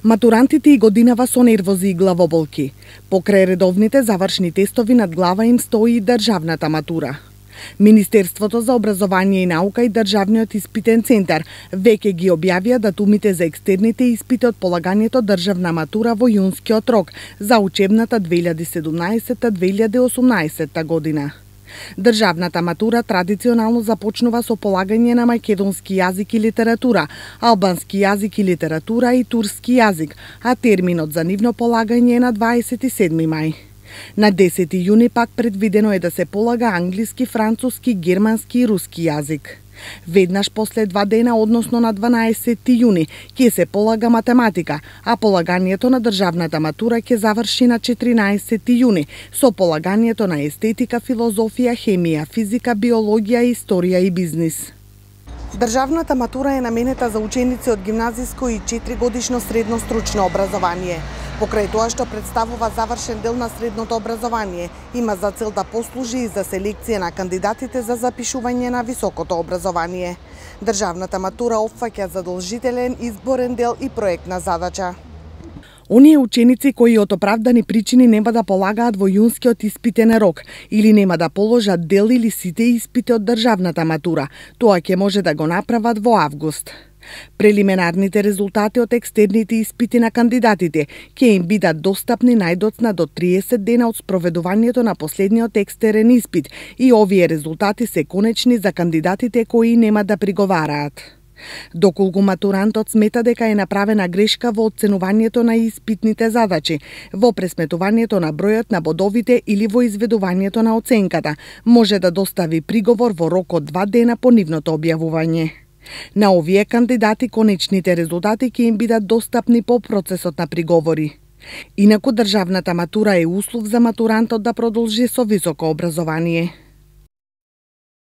Матурантите и годинава со нервози и главоболки. Покрај редовните завршни тестови над глава им стои и државната матура. Министерството за образование и наука и Државниот испитен центар веќе ги објавија датумите за екстерните испити од полагањето државна матура во јунскиот рок за учебната 2017-2018 година. Државната матура традиционално започнува со полагање на македонски јазик и литература, албански јазик и литература и турски јазик, а терминот за нивно полагање е на 27 мај. На 10 јуни пак предвидено е да се полага англиски, француски, германски и руски јазик. Веднаш после 2 дена, односно на 12 јуни, ќе се полага математика, а полагањето на државната матура ќе заврши на 14 јуни со полагањето на естетика, филозофија, хемија, физика, биологија, историја и бизнис. Државната матура е наменета за ученици од гимназиско и 4-годишно средно стручно образование. Покрај тоа што представува завршен дел на средното образование, има за цел да послужи и за селекција на кандидатите за запишување на високото образование. Државната матура опфаќа задолжителен изборен дел и проектна задача. Оние ученици кои од оправдани причини нема да полагаат во јунскиот испитен рок или нема да положат дел или сите испити од државната матура, тоа ќе може да го направат во август. Прелиминарните резултати од екстерните испити на кандидатите ќе им бидат достапни најдоцна до 30 дена од спроведувањето на последниот екстерен испит и овие резултати се конечни за кандидатите кои нема да приговараат. Доколку матурантот смета дека е направена грешка во оценувањето на испитните задачи, во пресметувањето на бројот на бодовите или во изведувањето на оценката, може да достави приговор во рок од 2 дена по нивното објавување. На овие кандидати конечните резултати ќе им бидат достапни по процесот на приговори. Инаку државната матура е услов за матурантот да продолжи со високо образование.